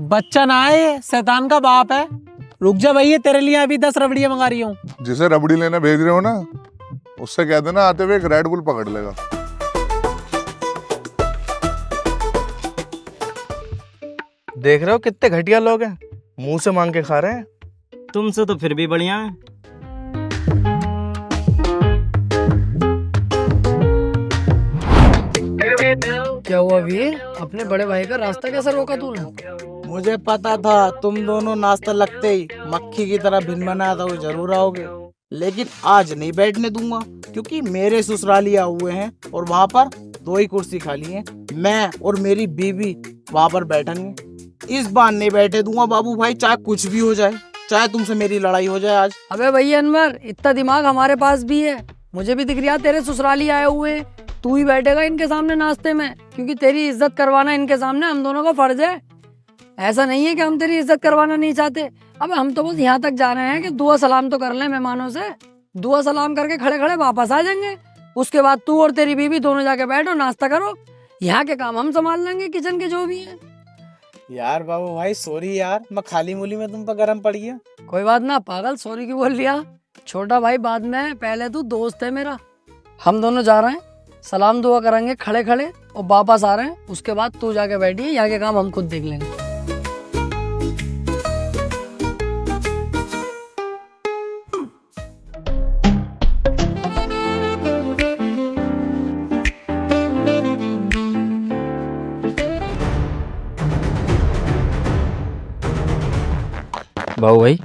बच्चा ना है, शैतान का बाप है। रुक जा भैया, तेरे लिए अभी 10 रबड़ियाँ मंगा रही हूँ। जिसे रबड़ी लेने भेज रहे हो ना, उससे कह देना आते हुए एक रेड बुल पकड़ लेगा। देख रहे हो कितने घटिया लोग हैं, मुंह से मांग के खा रहे हैं। तुमसे तो फिर भी बढ़िया है। क्या हुआ वीर, अपने बड़े भाई का रास्ता कैसे रोका तूने? मुझे पता था तुम दोनों नाश्ता लगते ही मक्खी की तरह भिन बनाता हुए जरूर आओगे, लेकिन आज नहीं बैठने दूंगा क्योंकि मेरे ससुरालिया हुए हैं और वहाँ पर 2 ही कुर्सी खाली है। मैं और मेरी बीवी वहाँ पर बैठेंगे। इस बार नहीं बैठे दूंगा बाबू भाई, चाहे कुछ भी हो जाए, चाहे तुमसे मेरी लड़ाई हो जाए आज। अबे भैया अनवर, इतना दिमाग हमारे पास भी है। मुझे भी दिख रहा तेरे ससुराली आए हुए हैं। तू ही बैठेगा इनके सामने नाश्ते में, क्योंकि तेरी इज्जत करवाना इनके सामने हम दोनों का फर्ज है। ऐसा नहीं है कि हम तेरी इज्जत करवाना नहीं चाहते। अब हम तो बस यहाँ तक जा रहे हैं कि दुआ सलाम तो कर लें मेहमानों से। दुआ सलाम करके खड़े खड़े वापस आ जाएंगे। उसके बाद तू और तेरी बीवी दोनों जाके बैठो, नाश्ता करो। यहाँ के काम हम संभाल लेंगे, किचन के जो भी है। यार बाबू भाई सॉरी यार, मैं खाली मूली में तुम पर गर्म पड़ गया। कोई बात ना पागल, सॉरी क्यों बोल लिया? छोटा भाई बाद में, पहले तू दोस्त है मेरा। हम दोनों जा रहे हैं, सलाम दुआ करेंगे खड़े खड़े और वापस आ रहे हैं। उसके बाद तू जाके बैठिए, यहाँ के काम हम खुद देख लेंगे। बाबू भाई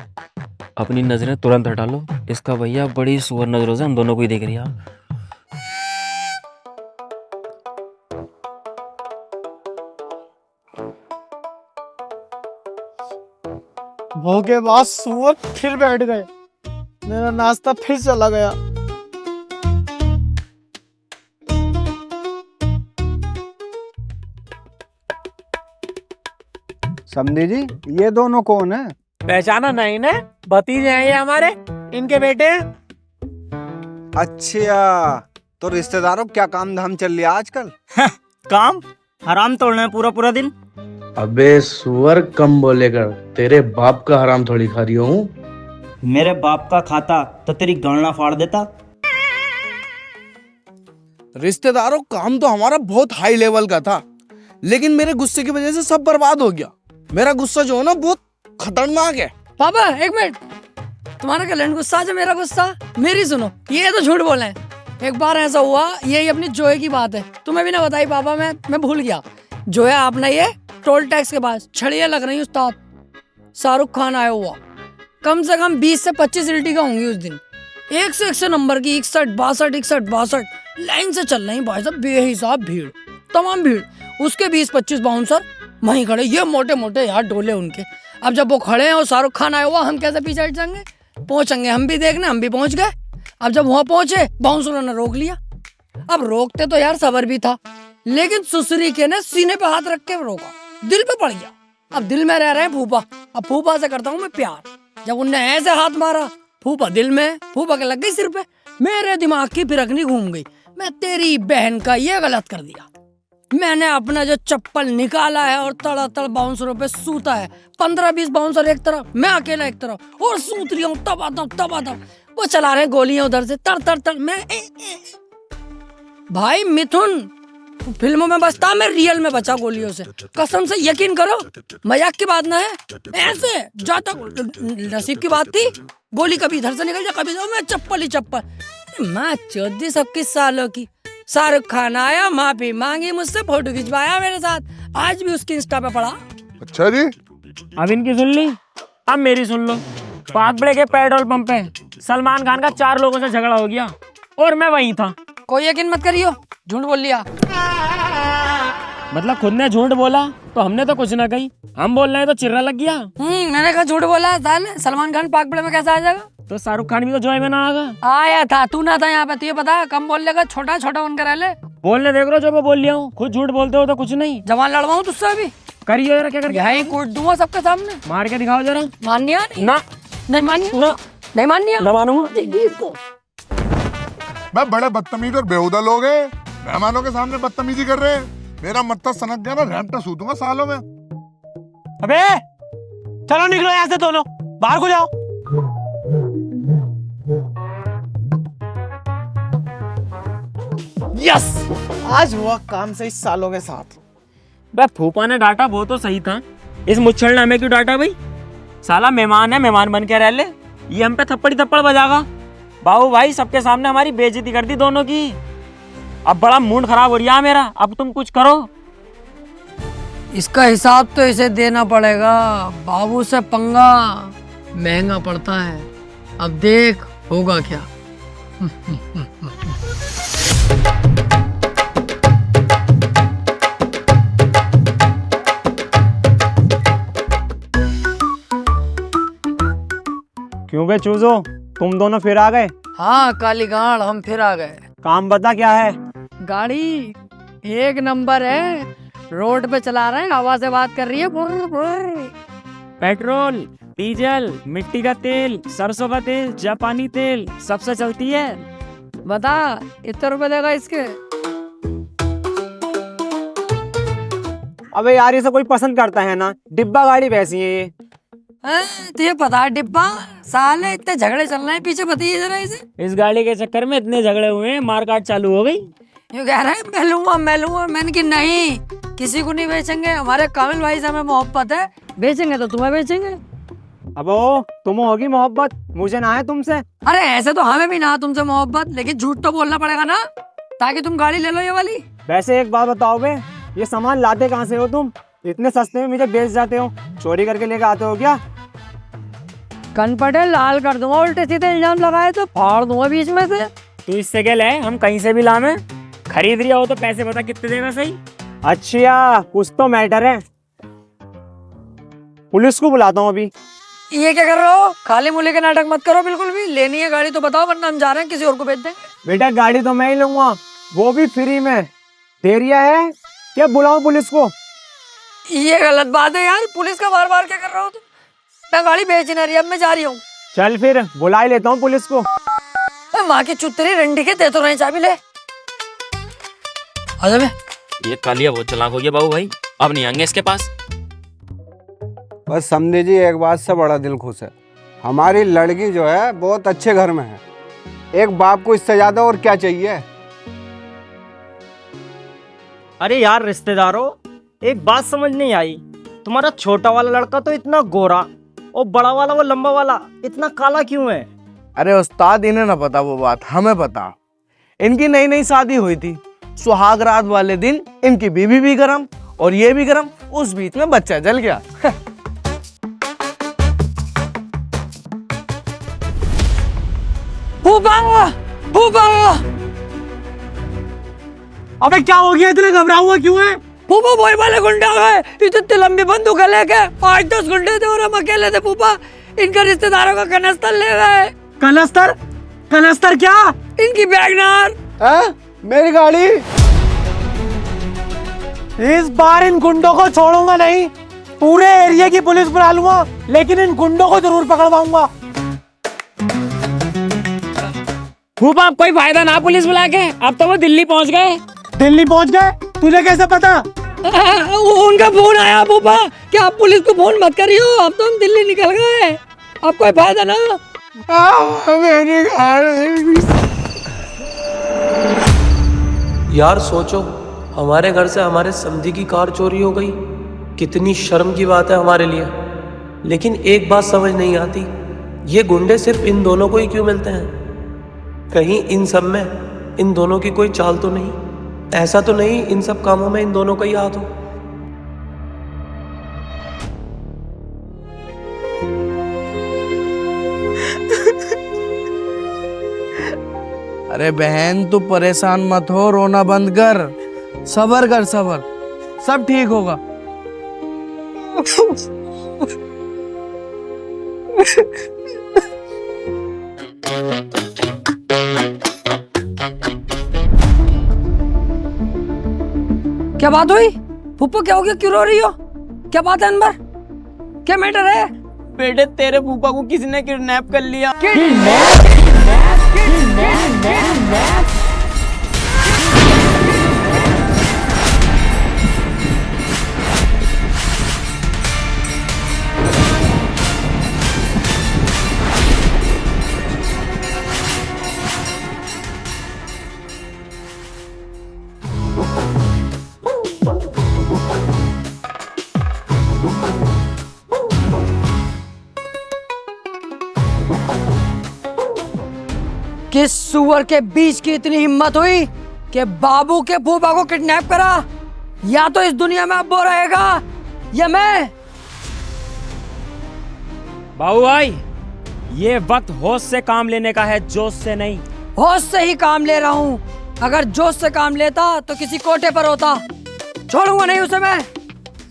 अपनी नजरें तुरंत हटा लो, इसका भैया बड़ी सुअर नजरों से हम दोनों को ही देख रही है। वो के बाद सुअर फिर बैठ गए, मेरा नाश्ता फिर चला गया। समझे जी, ये दोनों कौन है? पहचाना नहीं ने? भतीजे हैं ये हमारे, इनके बेटे हैं। अच्छा, तो रिश्तेदारों क्या काम धाम चल रहा आजकल? काम हराम तोड़ना है पूरा पूरा दिन। अबे सुअर कम बोलेगा, तेरे बाप का हराम थोड़ी खा रही हूँ। मेरे बाप का खाता तो तेरी गणना फाड़ देता। रिश्तेदारों काम तो हमारा बहुत हाई लेवल का था, लेकिन मेरे गुस्से की वजह से सब बर्बाद हो गया। मेरा गुस्सा जो है ना बहुत खतरनाक है। पापा एक मिनट, तुम्हारा कल्याण गुस्सा है, मेरा गुस्सा। मेरी सुनो, ये तो झूठ बोले। एक बार ऐसा हुआ, यही अपनी जोए की बात है, तुम्हें भी ना बताई पापा, मैं भूल गया। जोया आपने ये टोल टैक्स के पास छड़ियाँ लग रही उस्ताद, शाहरुख खान आया हुआ, कम से कम 20 से 25 इल्टिका होंगी उस दिन। 100 नंबर की 61 लाइन से चल रही भाई साहब, बेहिसाब भीड़, तमाम भीड़। उसके 20-25 बाउंसर वहीं खड़े, ये मोटे मोटे यार डोले उनके। अब जब वो खड़े हैं और शाहरुख खान आया हुआ, हम कैसे पीछे हट जाएंगे? पहुंचेंगे हम भी देखने, हम भी पहुंच गए। अब जब वहां पहुंचे बाउंसरों ने रोक लिया। अब रोकते तो यार सबर भी था, लेकिन सुसरी के ने सीने पे हाथ रख के रोका, दिल पे पड़ गया। अब दिल में रह रहे हैं फूफा, अब फूफा से करता हूँ मैं प्यार। जब उनने ऐसे हाथ मारा, फूफा दिल में, फूफा के लग गई सिर पे। मेरे दिमाग की फिरकनी घूम गई, मैं तेरी बहन का ये गलत कर दिया। मैंने अपना जो चप्पल निकाला है और तड़ातड़ बाउंसरों पे सूता है। 15-20 बाउंसर एक तरफ, मैं अकेला एक तरफ, और सूत रही हूँ तबादम। वो चला रहे हैं गोलियां उधर से, तर मैं भाई मिथुन फिल्मों में बचता, मैं रियल में बचा गोलियों से। कसम से यकीन करो, मजाक की बात ना है। ऐसे जहाँ तक नसीब की बात थी, गोली कभी इधर से निकल जाए, कभी मैं चप्पल ही चप्पल। मैं 14 सबकी सालों की। शाहरुख खान आया, माफी मांगी मुझसे, फोटो खिंचवाया मेरे साथ, आज भी उसकी इंस्टा पे पड़ा। अच्छा जी, अब इनकी सुन ली, अब मेरी सुन लो। पागबड़े के पेट्रोल पंप पे सलमान खान का 4 लोगों से झगड़ा हो गया और मैं वहीं था। कोई यकीन मत करियो, झूठ बोल लिया। मतलब खुद ने झूठ बोला तो हमने तो कुछ ना कही, हम बोल रहे हैं तो चिर्रा लग गया। मैंने कहा झूठ बोला। सलमान खान पागबड़े में कैसे आ जाएगा? तो शाहरुख खान भी तो जॉय में ना आगा। आया था, तू ना था यहाँ पे, तुझे पता, कम बोल लेगा, छोटा बनकर रह ले। बोलने देख लो, जो मैं बोल लिया हूँ, खुद झूठ बोलते हो तो कुछ नहीं। जवान लड़वाऊं तुझसे अभी? करिए जरा, क्या करके यही कूट दूंगा सबके सामने। मार के दिखाओ जरा। मानिया ना, नहीं मानिया ना, नहीं मानिया, ना मानूंगा। मैं बड़े बदतमीज और बेहुदा लोग हैं, मेहमानों के सामने बदतमीजी कर रहे हैं। मेरा मत्था सनक गया ना, रैमटा सूतूंगा सालों में। अबे चलो निकलो यहाँ से दोनों, बाहर को जाओ। यस, आज हुआ काम से इस सालों के साथ। बे फूफा ने डांटा वो तो सही था, इस मुच्छड़ ने हमें क्यों डांटा भाई? साला मेहमान है, मेहमान बन के रह ले। ये हम पे थप्पड़ बजागा। बाबू भाई सबके सामने हमारी बेइज्जती कर दी दोनों की। अब बड़ा मूड खराब हो रहा है मेरा, अब तुम कुछ करो। इसका हिसाब तो इसे देना पड़ेगा। बाबू से पंगा महंगा पड़ता है, अब देख होगा क्या। क्यों बे चूजो, तुम दोनों फिर आ गए? हाँ काली गाड़, हम फिर आ गए। काम बता क्या है? गाड़ी एक नंबर है, रोड पे चला रहे हैं, हवा से बात कर रही है। पेट्रोल, डीजल, मिट्टी का तेल, सरसों का तेल, जापानी तेल, सबसे चलती है। बता कितने रुपए देगा इसके? अबे यार, ये सब कोई पसंद करता है ना, डिब्बा गाड़ी वैसी है ये। तुझे पता है डिब्बा? साले इतने झगड़े चल रहे हैं पीछे, बताइए जरा इसे। इस गाड़ी के चक्कर में इतने झगड़े हुए हैं, मारकाट चालू हो गई। ये कह रहा है मैं लूंगा। मैंने कि नहीं, किसी को नहीं बेचेंगे, हमारे कामिल भाई से हमें मोहब्बत है, बेचेंगे तो तुम्हें बेचेंगे। अब तुम होगी मोहब्बत, मुझे ना है तुमसे। अरे ऐसे तो हमें भी ना तुमसे मोहब्बत, लेकिन झूठ तो बोलना पड़ेगा ना, ताकि तुम गाड़ी ले लो ये वाली। वैसे एक बात बताओ बे, ये सामान लाते कहाँ से हो तुम? इतने सस्ते में मुझे बेच जाते हो, चोरी करके लेके आते हो क्या? कन पटे लाल कर दूंगा, उल्टे सीधे इल्जाम लगाए तो फाड़ दूंगा बीच में से। तू इससे क्या ले, हम कहीं से भी लामे। खरीद रिया हो तो पैसे बता कितने देगा सही? अच्छा कुछ तो मैटर है, पुलिस को बुलाता हूँ अभी। ये क्या कर रहे हो? खाली मुले के नाटक मत करो बिल्कुल भी। लेनी है गाड़ी तो बताओ, वरना हम जा रहे हैं, किसी और को भेज देंगे। बेटा गाड़ी तो मैं ही लूंगा, वो भी फ्री में। देरिया है क्या, बुलाऊं पुलिस को? ये गलत बात है यार, पुलिस का बार बार क्या कर रहे हो तुम? मैं गाड़ी बेच नहीं रही, अब मैं जा रही हूँ। चल फिर बुला ही लेता हूँ पुलिस को। माँ की चुतरी रंडी के दे तो रहे, चाबी ले। आजा बे। ये कालिया बहुत चालाक हो गया बाबू भाई, अब नहीं आएंगे इसके पास। बस समझे जी, एक बात से बड़ा दिल खुश है, हमारी लड़की जो है बहुत अच्छे घर में है। एक बाप को इससे ज्यादा और क्या चाहिए? अरे यार रिश्तेदारों, एक बात समझ नहीं आई, तुम्हारा छोटा वाला लड़का तो इतना गोरा और बड़ा वाला वो लंबा वाला इतना काला क्यों है? अरे उस्ताद, इन्हें ना पता वो बात, हमें पता। इनकी नई नई शादी हुई थी, सुहाग रात वाले दिन इनकी बीवी भी गरम और ये भी गरम, उस बीच में बच्चा जल गया। अबे क्या हो गया, इतने घबरा हुआ क्यों है? फूफा वही वाले गुंडा गए, इतनी लंबी बंदूक लेके 8-10 गुंडे थे और हम अकेले थे फूफा। इनका रिश्तेदारों का कनस्तर ले गए। कनस्तर? कनस्तर क्या? इनकी वैगनर। मेरी गाड़ी। इस बार इन गुंडों को छोड़ूंगा नहीं, पूरे एरिया की पुलिस बुला लूंगा, लेकिन इन गुंडों को जरूर पकड़वाऊंगा। फूफा कोई फायदा ना पुलिस बुला के, अब तो वो दिल्ली पहुंच गए। दिल्ली पहुंच गए? तुझे कैसे पता? उनका फोन आया फूफा कि आप पुलिस को फोन मत करियो, अब तो हम दिल्ली निकल गए, अब कोई फायदा ना। मेरी गाड़ी। यार सोचो, हमारे घर से हमारे समधी की कार चोरी हो गई, कितनी शर्म की बात है हमारे लिए। लेकिन एक बात समझ नहीं आती, ये गुंडे सिर्फ इन दोनों को ही क्यों मिलते हैं? कहीं इन सब में इन दोनों की कोई चाल तो नहीं? ऐसा तो नहीं इन सब कामों में इन दोनों का ही हाथ हो? अरे बहन तू परेशान मत हो, रोना बंद कर, सबर कर, सबर, सब ठीक होगा। क्या बात हुई फूफा? क्या हो गया? क्यों रो रही हो? क्या बात है अनवर? क्या मैटर है? बेटे तेरे फूफा को किसी ने किडनैप कर लिया। किस सुअर के बीच की इतनी हिम्मत हुई कि बाबू के फूफा को किडनैप करा? या तो इस दुनिया में अब वो रहेगा या मैं। बाबू भाई, ये वक्त होश से काम लेने का है, जोश से नहीं। होश से ही काम ले रहा हूँ, अगर जोश से काम लेता तो किसी कोटे पर होता। छोड़ूंगा नहीं उसे मैं।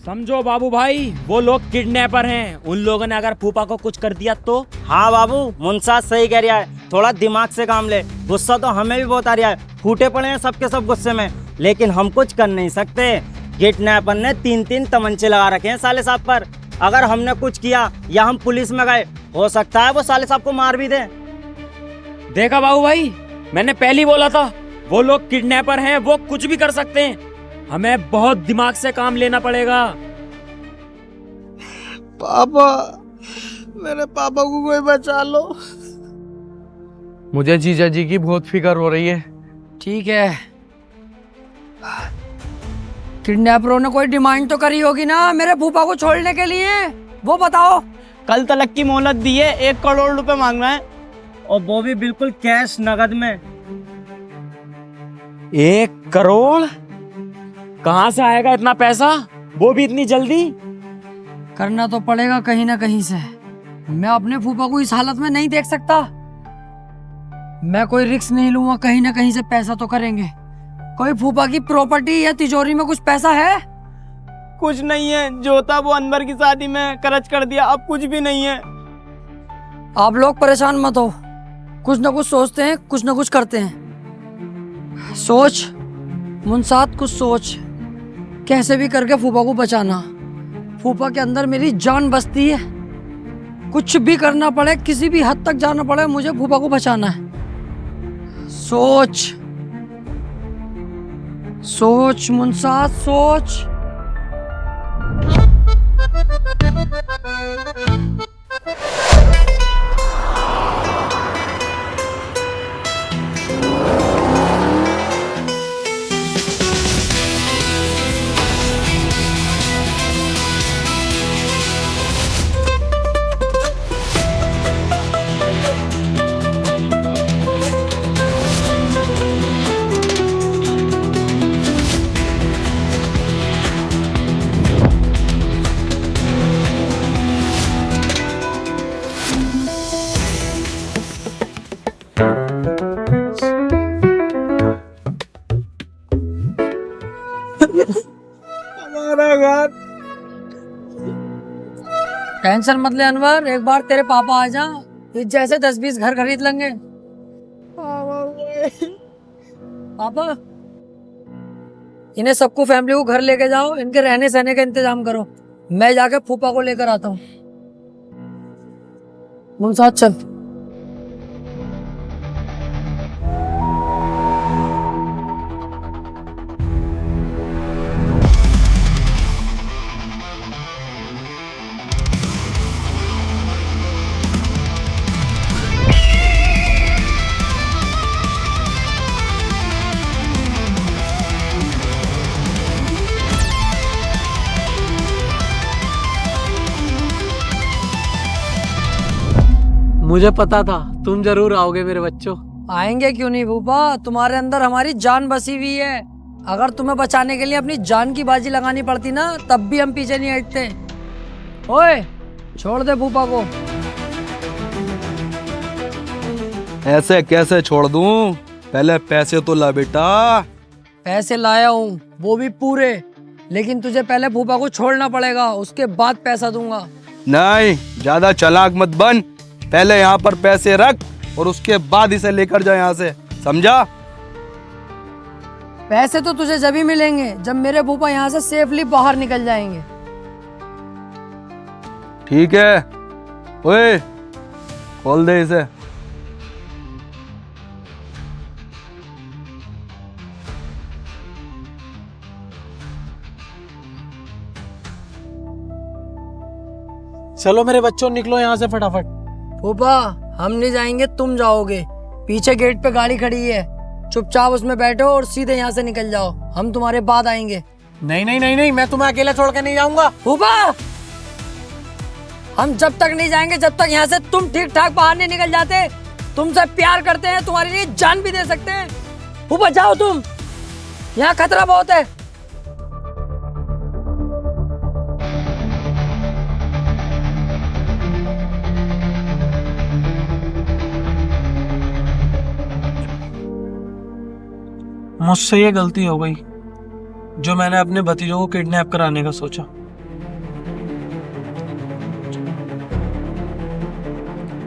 समझो बाबू भाई, वो लोग किडनैपर हैं, उन लोगों ने अगर फूफा को कुछ कर दिया तो। हाँ बाबू, मुंसाद सही कह रहा है, थोड़ा दिमाग से काम ले। गुस्सा तो हमें भी बहुत आ रहा है, फूटे पड़े हैं सबके सब गुस्से में, लेकिन हम कुछ कर नहीं सकते। किडनैपर ने 3-3 तमंचे लगा रखे हैं साले साहब पर। अगर हमने कुछ किया या हम पुलिस में गए, हो सकता है वो साले साहब को मार भी दे। देखा बाबू भाई, मैंने पहले ही बोला था, वो लोग किडनैपर हैं, वो कुछ भी कर सकते हैं। हमें बहुत दिमाग से काम लेना पड़ेगा। पापा, मेरे पापा को कोई बचा लो। मुझे जीजा जी की बहुत फिक्र हो रही है। ठीक है, किडनैपरों ने कोई डिमांड तो करी होगी ना मेरे फूफा को छोड़ने के लिए, वो बताओ। कल तलक की मोहलत दी है, 1 करोड़ रुपए मांग रहे हैं, और वो भी बिल्कुल कैश नगद में। 1 करोड़? कहाँ से आएगा इतना पैसा, वो भी इतनी जल्दी? करना तो पड़ेगा कहीं ना कहीं से। मैं अपने फूफा को इस हालत में नहीं देख सकता। मैं कोई रिस्क नहीं लूंगा, कहीं ना कहीं से पैसा तो करेंगे। कोई फूफा की प्रॉपर्टी या तिजोरी में कुछ पैसा है? कुछ नहीं है, जो था वो अनवर की शादी में खर्च कर दिया, अब कुछ भी नहीं है। आप लोग परेशान मत हो, कुछ ना कुछ सोचते हैं, कुछ ना कुछ करते हैं। सोच मुंसाद, कुछ सोच, कैसे भी करके फूफा को बचाना। फूफा के अंदर मेरी जान बसती है, कुछ भी करना पड़े, किसी भी हद तक जाना पड़े, मुझे फूफा को बचाना है। सोच सोच मुंसाद, सोच। हमारा घर। टेंशन मत ले अनवर, एक बार तेरे पापा आ जा, जैसे 10-20 घर खरीद लेंगे। पापा, इन्हें सबको फैमिली को घर लेके जाओ, इनके रहने सहने का इंतजाम करो। मैं जाके फूफा को लेकर आता हूँ। मुंसाद चल। मुझे पता था तुम जरूर आओगे मेरे बच्चों। आएंगे क्यों नहीं फूफा, तुम्हारे अंदर हमारी जान बसी हुई है। अगर तुम्हें बचाने के लिए अपनी जान की बाजी लगानी पड़ती ना, तब भी हम पीछे नहीं हटते। ओए, छोड़ दे फूफा को। ऐसे कैसे छोड़ दूं? पहले पैसे तो ला बेटा। पैसे लाया हूँ, वो भी पूरे, लेकिन तुझे पहले फूफा को छोड़ना पड़ेगा, उसके बाद पैसा दूंगा। नहीं, ज्यादा चालाक मत बन। पहले यहाँ पर पैसे रख और उसके बाद इसे लेकर जा यहाँ से, समझा? पैसे तो तुझे जब ही मिलेंगे जब मेरे फूफा यहाँ से सेफली बाहर निकल जाएंगे। ठीक है। ओए, खोल दे इसे। चलो मेरे बच्चों, निकलो यहाँ से फटाफट। फूफा, हम नहीं जाएंगे, तुम जाओगे। पीछे गेट पे गाड़ी खड़ी है, चुपचाप उसमें बैठो और सीधे यहाँ से निकल जाओ। हम तुम्हारे बाद आएंगे। नहीं नहीं नहीं नहीं, मैं तुम्हें अकेला छोड़ के नहीं जाऊंगा। फूफा, हम जब तक नहीं जाएंगे जब तक यहाँ से तुम ठीक ठाक बाहर नहीं निकल जाते। तुमसे प्यार करते हैं, तुम्हारे लिए जान भी दे सकते हैं। फूफा जाओ तुम, यहाँ खतरा बहुत है। मुझसे ये गलती हो गई जो मैंने अपने भतीजों को किडनैप कराने का सोचा।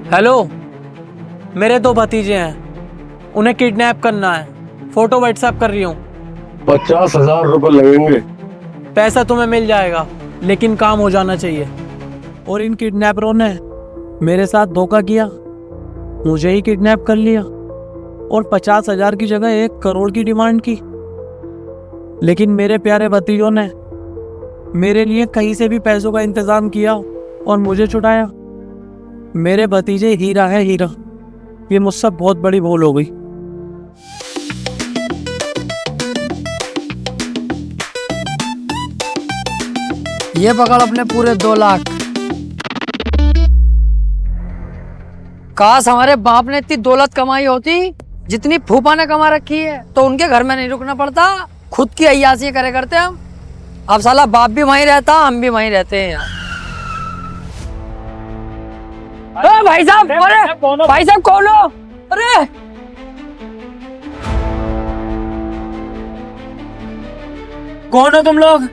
हेलो, मेरे 2 भतीजे हैं, उन्हें किडनैप करना है। फोटो व्हाट्सएप कर रही हूँ। 50,000 रुपए लगेंगे। पैसा तुम्हें मिल जाएगा, लेकिन काम हो जाना चाहिए। और इन किडनैपरों ने मेरे साथ धोखा किया, मुझे ही किडनैप कर लिया और 50,000 की जगह 1 करोड़ की डिमांड की। लेकिन मेरे प्यारे भतीजों ने मेरे लिए कहीं से भी पैसों का इंतजाम किया और मुझे छुड़ाया। मेरे भतीजे हीरा है, हीरा। ये मुझसे बहुत बड़ी भूल हो गई। ये पकड़ अपने पूरे 2 लाख। काश हमारे बाप ने इतनी दौलत कमाई होती जितनी फूफा ने कमा रखी है, तो उनके घर में नहीं रुकना पड़ता, खुद की अय्यासी करे करते हम। अब साला बाप भी वहीं रहता, हम भी वहीं रहते हैं यार। भाई साहब, अरे भाई साहब खोलो। अरे कौन हो तुम लोग?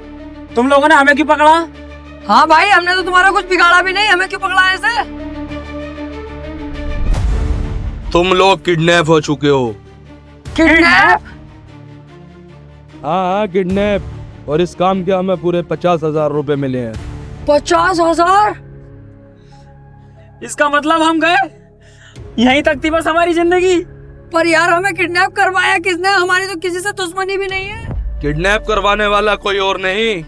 तुम लोगों ने हमें क्यों पकड़ा? हाँ भाई, हमने तो तुम्हारा कुछ बिगाड़ा भी नहीं, हमें क्यों पकड़ा ऐसे? तुम लोग किडनैप हो चुके हो। किडनैप? हाँ, किडनैप। और इस काम के हमें पूरे 50,000 रुपए मिले हैं। 50,000? इसका मतलब हम गए, यहीं तक थी बस हमारी जिंदगी। पर यार, हमें किडनैप करवाया किसने? हमारी तो किसी से दुश्मनी भी नहीं है। किडनैप करवाने वाला कोई और नहीं,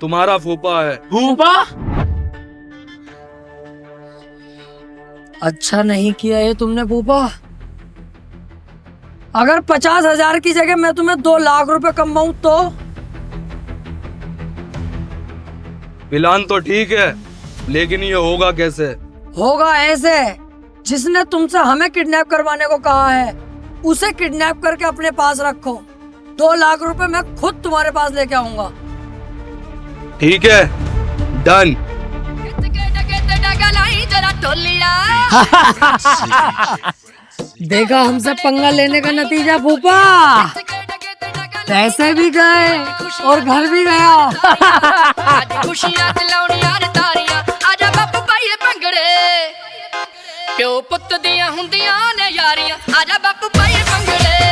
तुम्हारा फूफा है। फूफा? अच्छा नहीं किया ये तुमने फूफा। अगर 50,000 की जगह मैं तुम्हें 2 लाख रुपए कमाऊं तो? प्लान तो ठीक है, लेकिन ये होगा कैसे? होगा ऐसे, जिसने तुमसे हमें किडनैप करवाने को कहा है उसे किडनैप करके अपने पास रखो। 2 लाख रुपए मैं खुद तुम्हारे पास लेके आऊंगा। ठीक है, डन। देखा हमसे पंगा लेने का नतीजा फूफा। पैसे भी गए और घर भी गया। खुशियां खिलौनियां तारियां आजा बापू पाइए भंगड़े प्यो पुੱਤ ਦੀਆਂ ਹੁੰਦੀਆਂ ਨੇ ਯਾਰੀਆਂ आजा बापू पाइए भंगड़े।